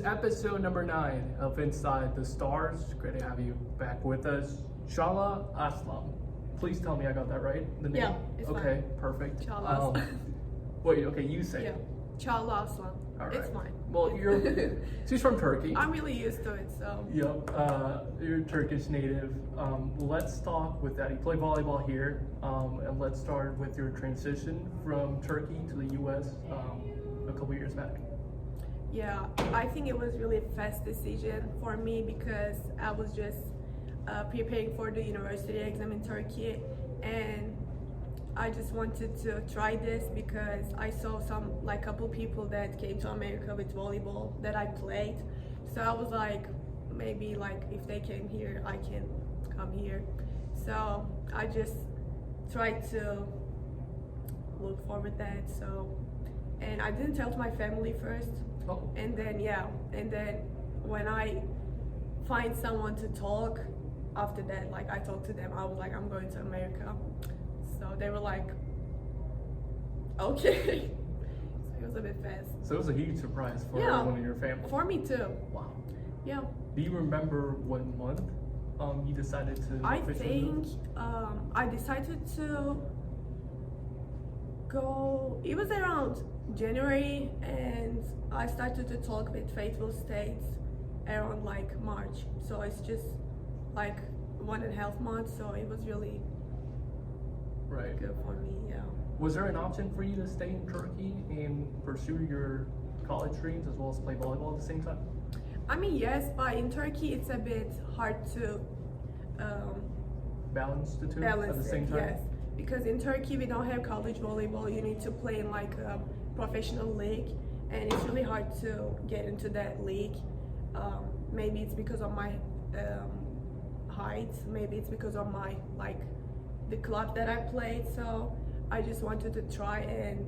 episode number 9 of Inside the Stars. Great to have you back with us. Cagla Aslan. Please tell me I got that right. The name? Yeah, it's okay, perfect. Cagla Aslan. Wait, okay, you say Yeah, it. Cagla Aslan. All right. It's fine. Well, she's from Turkey. I'm really used to it, so. Yep, you're Turkish native. Let's talk with that. You play volleyball here, and let's start with your transition from Turkey to the U.S. A couple years back. Yeah, I think it was really a fast decision for me because I was just preparing for the university exam in Turkey, and I just wanted to try this because I saw couple people that came to America with volleyball that I played. So I was like, maybe if they came here, I can come here. So I just tried to look forward that. So, and I didn't tell to my family first. Oh. And then when I find someone to talk, after that, I talked to them, I was like, I'm going to America. So they were like, okay. So it was a bit fast. So it was a huge surprise for one of your family. For me too. Wow. Yeah. Do you remember what month you decided to I officially think move? I decided to go, it was around January, and I started to talk with Faithful States around March. So it's just 1.5 months, so it was really right. good for me, yeah. Was there an option for you to stay in Turkey and pursue your college dreams as well as play volleyball at the same time? I mean, yes, but in Turkey it's a bit hard to balance the two at the same time? Yes, because in Turkey we don't have college volleyball. You need to play in a professional league, and it's really hard to get into that league. Maybe it's because of my height, maybe it's because of my the club that I played. So I just wanted to try, and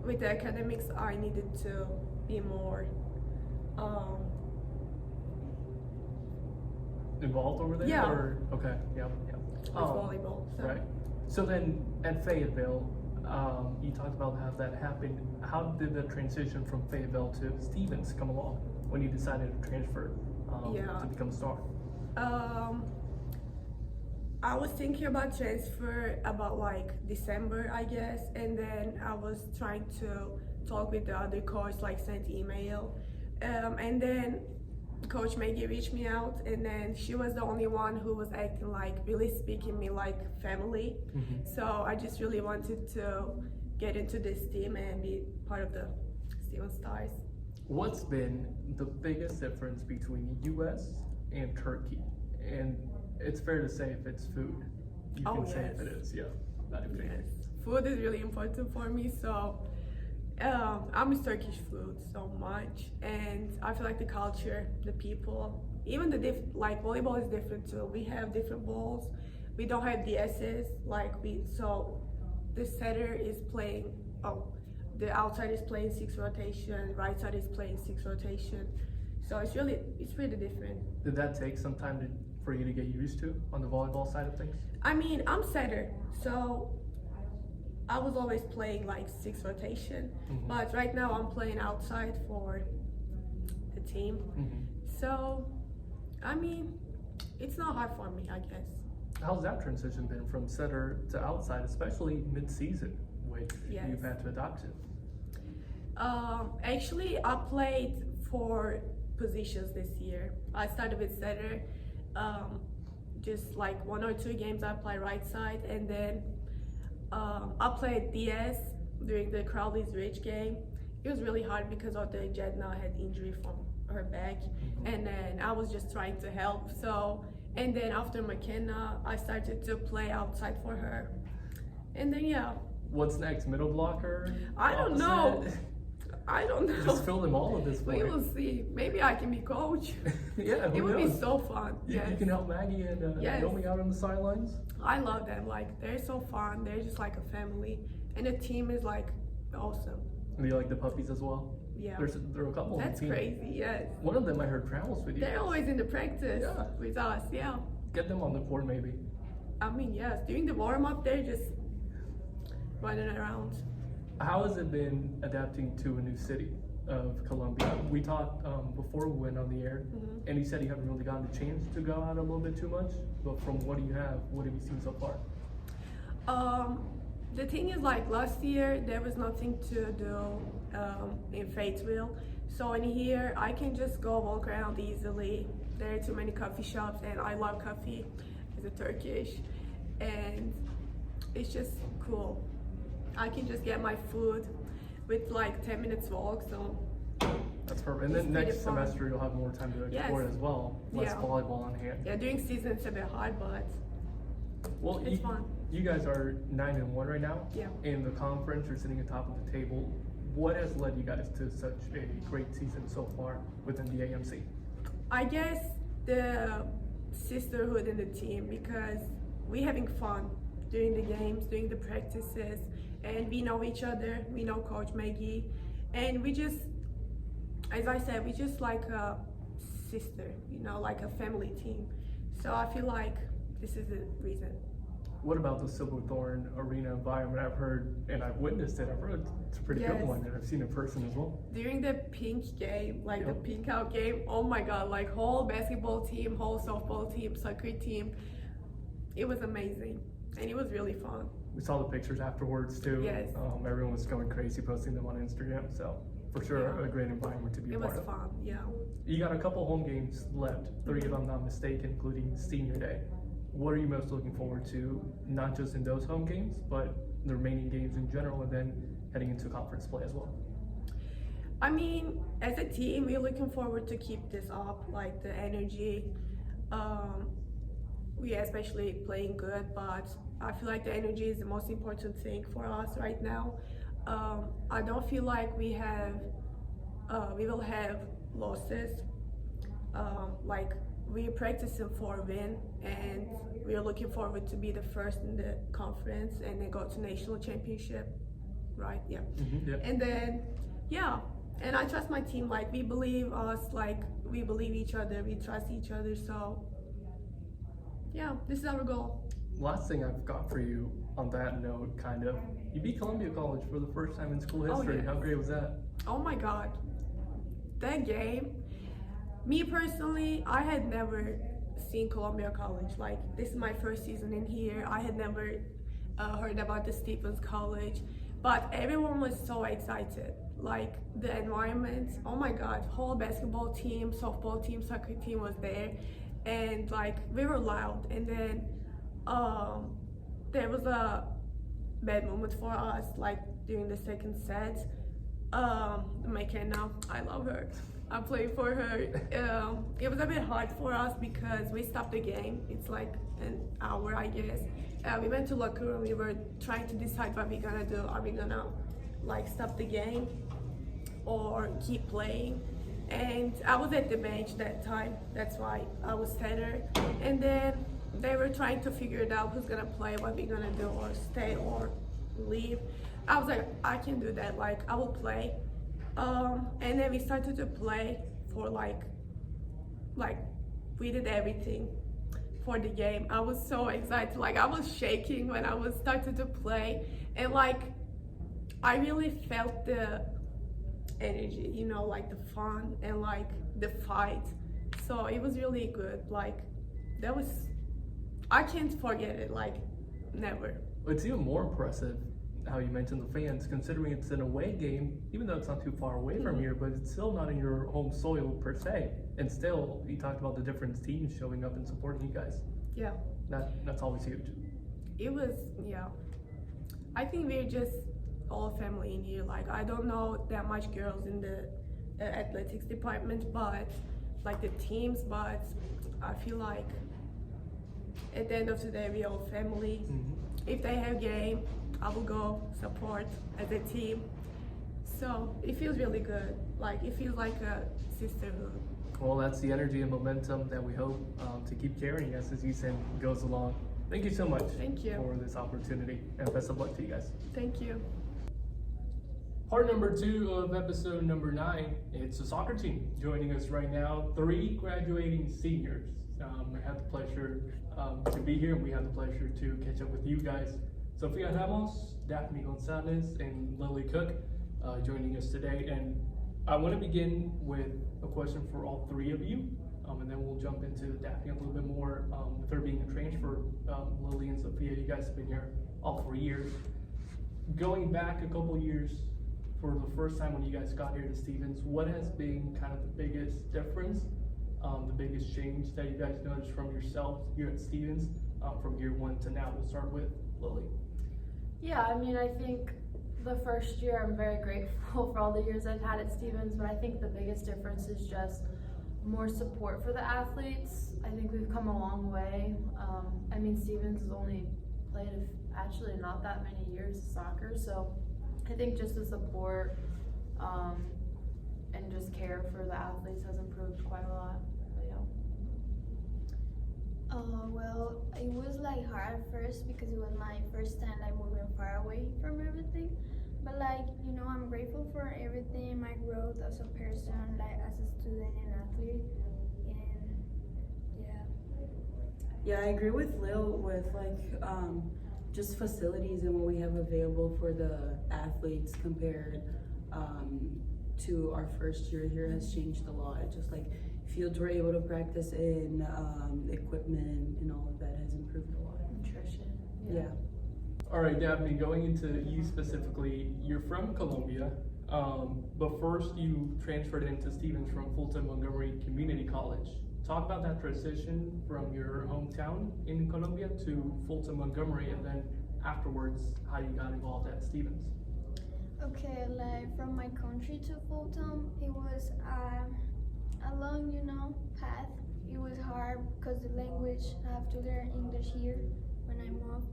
with the academics I needed to be more involved over there? Yeah. Or, okay, yeah. with volleyball. So. Right. So then at Fayetteville, you talked about how that happened. How did the transition from Fayetteville to Stevens come along when you decided to transfer to become a star? I was thinking about transfer about December, I guess, and then I was trying to talk with the other coach, sent email, and then Coach Maggie reached me out, and then she was the only one who was acting really speaking me like family. Mm-hmm. So I just really wanted to get into this team and be part of the Steven Stars. What's been the biggest difference between U.S. and Turkey? And it's fair to say if it's food. You can say if it is, yeah. Yes, food is really important for me, so I miss Turkish food so much, and I feel the culture, the people, even volleyball is different too. We have different balls. We don't have DSs so the setter is playing, the outside is playing 6 rotation, right side is playing 6 rotation. So it's really different. Did that take some time for you to get used to on the volleyball side of things? I mean, I'm setter, so I was always playing 6 rotation, mm-hmm. but right now I'm playing outside for the team. Mm-hmm. So, I mean, it's not hard for me, I guess. How's that transition been from setter to outside, especially mid-season, which you've had to adapt to? Actually, I played 4 positions this year. I started with setter, just 1 or 2 games I played right side, and then I played DS during the Crowley's Ridge game. It was really hard because of the Jedna had injury from her back, mm-hmm. and then I was just trying to help. So, and then after McKenna, I started to play outside for her, and then What's next? Middle blocker? I don't know. I don't know. Just fill them all at this point. We will see. Maybe I can be coach. Yeah, it would knows? be so fun. You can help Maggie and Naomi out on the sidelines. I love them. They're so fun. They're just like a family, and the team is awesome. Do you like the puppies as well? Yeah. There are a couple That's on the team. crazy. Yes. One of them I heard travels with you. They're always in the practice with us. Yeah. Get them on the court maybe. I mean, yes. During the warm up, they're just running around. How has it been adapting to a new city? of Colombia. We talked before we went on the air, and you said you haven't really gotten the chance to go out a little bit too much. But from what you have seen so far? The thing is, like last year, there was nothing to do in Fayetteville. So in here, I can just go walk around easily. There are too many coffee shops, and I love coffee as a Turkish, and it's just cool. I can just get my food with like 10 minutes walk, so that's perfect. And then next semester you'll have more time to explore it as well. Less volleyball on hand. Yeah, during season it's a bit hard, but it's fun. You guys are 9-1 right now. Yeah. In the conference, you're sitting at the top of the table. What has led you guys to such a great season so far within the AMC? I guess the sisterhood in the team, because we're having fun during the games, during the practices, and we know each other. We know Coach Maggie, and we just, as I said, we just like a sister, you know, like a family team. So I feel like this is the reason. What about the Silverthorne Arena environment? I've heard, and I've witnessed it, I've heard it's a pretty good one, and I've seen it in person as well. During the pink game, like the pink out game, oh my God, like whole basketball team, whole softball team, soccer team, it was amazing, and it was really fun. We saw the pictures afterwards too. Yes. Everyone was going crazy posting them on Instagram, so for sure a great environment to be a part of. It was fun, yeah. You got a couple home games left, 3 if I'm not mistaken, including Senior Day. What are you most looking forward to, not just in those home games, but the remaining games in general, and then heading into conference play as well? I mean, as a team, we're looking forward to keep this up, like the energy. We are especially playing good, but I feel like the energy is the most important thing for us right now. I don't feel like we will have losses. Like we're practicing for a win, and we're looking forward to be the first in the conference and then go to national championship, right? Yeah. And then, and I trust my team. Like we believe us, like we believe each other, we trust each other. So yeah, this is our goal. Last thing I've got for you on that note, kind of, you beat Columbia College for the first time in school history. How great was that? Oh my God, that game. Me personally, I had never seen Columbia College. Like, this is my first season in here. I had never heard about the Stephens College, but everyone was so excited. Like, the environment, oh my God, whole basketball team, softball team, soccer team was there, and like, we were loud. And then there was a bad moment for us, like during the second set. McKenna, I love her. I'm playing for her. It was a bit hard for us because we stopped the game. It's like an hour, I guess. We went to locker room. We were trying to decide what we're gonna do. Are we gonna like stop the game or keep playing? And I was at the bench that time. That's why I was center. And then they were trying to figure it out, who's gonna play, what we're gonna do, or stay or leave. I was like, I can do that. Like, I will play. And then we started to play for like we did everything for the game. I was so excited. Like, I was shaking when I was started to play, and like I really felt the energy, you know, like the fun and like the fight. So it was really good. Like, that was, I can't forget it. Like, never. It's even more impressive how you mentioned the fans, considering it's an away game, even though it's not too far away from here, but it's still not in your home soil per se. And still, you talked about the different teams showing up and supporting you guys. Yeah. That's always huge. It was, I think we're just all family in here. Like, I don't know that much girls in the athletics department, but like the teams, but I feel like at the end of the day, we're all family. If they have game, I will go support as a team. So it feels really good. Like, it feels like a sisterhood. Well, that's the energy and momentum that we hope to keep carrying as the season goes along. Thank you so much. Thank you for this opportunity, and best of luck to you guys. Thank you. Part number 2 of episode number 9. It's the soccer team joining us right now. 3 graduating seniors. I have the pleasure to be here. We have the pleasure to catch up with you guys. Sofia Ramos, Dafne Gonzalez, and Lily Cook joining us today. And I want to begin with a question for all three of you, and then we'll jump into Daphne a little bit more. With her being a transfer, Lily and Sophia, you guys have been here all 3 years. Going back a couple years, for the first time when you guys got here to Stevens, what has been kind of the biggest difference, the biggest change that you guys noticed from yourself here at Stevens, from year 1 to now? We'll start with Lily. Yeah, I mean, I think the first year I'm very grateful for all the years I've had at Stevens, but I think the biggest difference is just more support for the athletes. I think we've come a long way. I mean, Stevens has only played actually not that many years of soccer, so I think just the support and just care for the athletes has improved quite a lot. But yeah. Well, it was like hard at first because it was my first time like moving far away from everything. But like, you know, I'm grateful for everything, my growth as a person, like as a student and athlete, and yeah. Yeah, I agree with Lil with like just facilities and what we have available for the athletes compared to our first year here has changed a lot. Just like fields we're able to practice in, equipment and all of that has improved a lot. Nutrition. Yeah. All right, Daphne, going into you specifically, you're from Colombia, but first you transferred into Stevens from Fulton Montgomery Community College. Talk about that transition from your hometown in Colombia to Fulton Montgomery, and then afterwards, how you got involved at Stevens. Okay, like from my country to Fulton, it was a long, you know, path. It was hard because the language, I have to learn English here when I moved.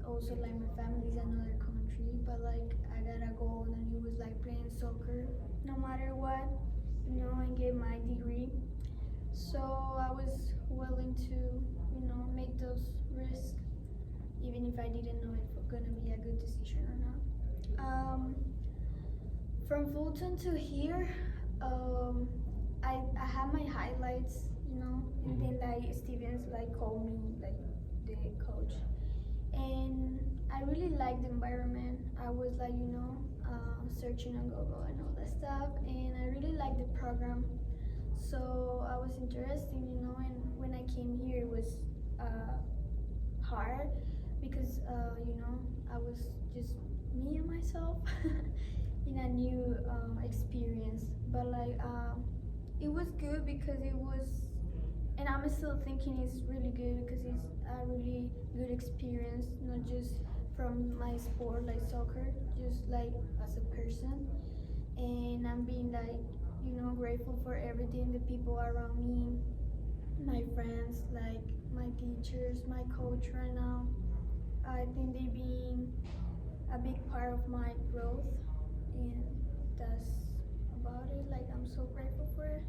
Also like my family's in another country, but like I gotta go, and it was like playing soccer no matter what, you know, and get my degree. So I was willing to, you know, make those risks, even if I didn't know it was gonna be a good decision or not. From Fulton to here, I had my highlights, you know, and then like Stevens like called me like the coach, and I really liked the environment. I was like, you know, searching on Google and all that stuff, and I really liked the program. So I was interested, you know, and when I came here it was hard because, you know, I was just me and myself in a new experience. But like, it was good because it was, and I'm still thinking it's really good because it's a really good experience, not just from my sport like soccer, just like as a person. And I'm being like, you know, grateful for everything, the people around me, my friends, like my teachers, my coach right now. I think they being a big part of my growth, and that's about it. Like, I'm so grateful for it.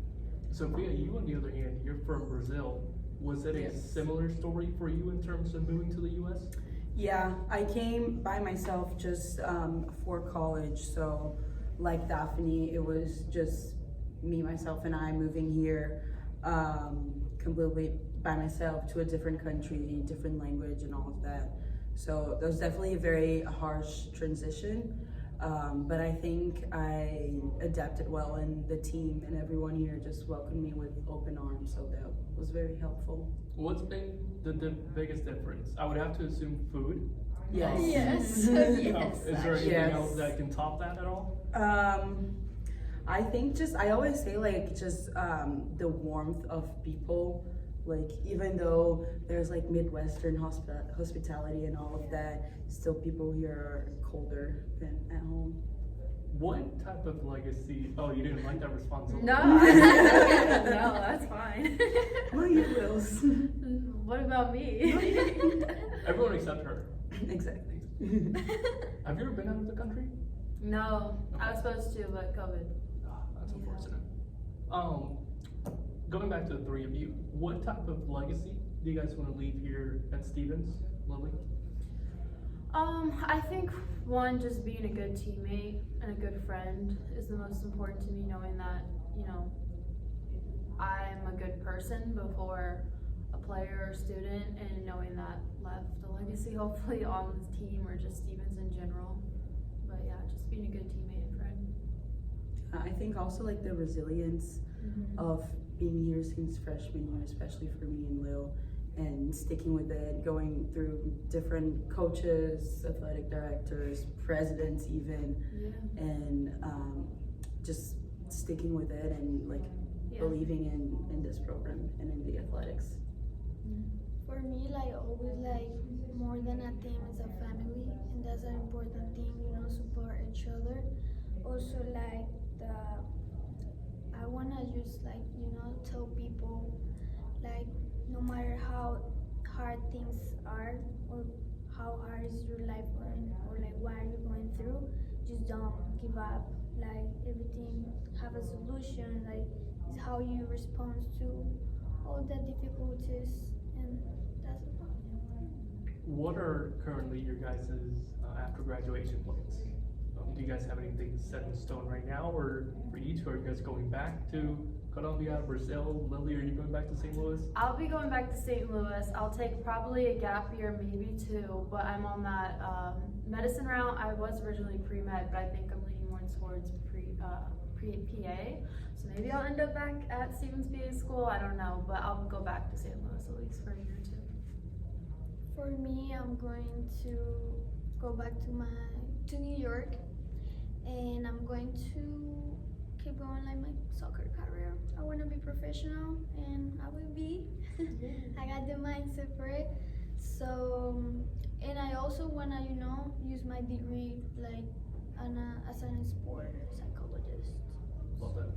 Sophia, you on the other hand, you're from Brazil. Was it a similar story for you in terms of moving to the U.S.? Yeah, I came by myself just for college. So like Daphne, it was just me, myself, and I moving here completely by myself to a different country, different language and all of that. So that was definitely a very harsh transition. But I think I adapted well, and the team and everyone here just welcomed me with open arms, so that was very helpful. What's been the biggest difference? I would have to assume food. Yes. Yes. Is there anything Yes. else that can top that at all? I think just, I always say like just the warmth of people. Like, even though there's like Midwestern hospitality and all of that, still people here are colder than at home. What type of legacy? Oh, you didn't like that response? No, no, that's fine. Well, you wills. What about me? Everyone except her. Exactly. Have you ever been out of the country? No, I was supposed to, but COVID. Ah, that's unfortunate. Going back to the three of you, what type of legacy do you guys want to leave here at Stevens, Lily? I think one, just being a good teammate and a good friend is the most important to me, knowing that, you know, I'm a good person before a player or student, and knowing that left a legacy hopefully on this team or just Stevens in general. But yeah, just being a good teammate and friend. think also like the resilience of being here since freshman year, especially for me and Lil, and sticking with it, going through different coaches, athletic directors, presidents even, and just sticking with it and like believing in this program and in the athletics. For me, like always, like more than a team is a family, and that's an important thing. You know, support each other. Also, like I wanna just like tell people like no matter how hard things are or how hard is your life or like what are you going through, just don't give up. Like everything have a solution. Like it's how you respond to all the difficulties, and that's about it. What are currently your guys' after graduation plans? Do you guys have anything set in stone right now, or for you two, are you guys going back to Colombia, Brazil? Lily, are you going back to St. Louis? I'll be going back to St. Louis. I'll take probably a gap year, maybe 2, but I'm on that medicine route. I was originally pre-med, but I think I'm leaning more towards pre-PA. So maybe I'll end up back at Stevens PA school. I don't know, but I'll go back to St. Louis at least for a year or 2. For me, I'm going to go back to New York, and I'm going to keep going like my soccer career. I want to be professional, and I will be. I got the mindset for it. So, and I also want to, use my degree like as an sport psychologist. Well done.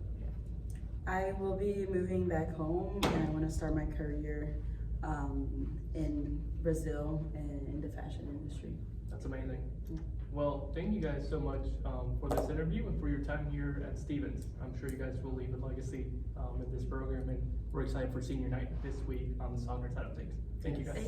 I will be moving back home, and I want to start my career in Brazil and in the fashion industry. That's amazing. Well, thank you guys so much for this interview and for your time here at Stevens. I'm sure you guys will leave a legacy in this program, and we're excited for senior night this week on the soccer side of things. Thank you guys.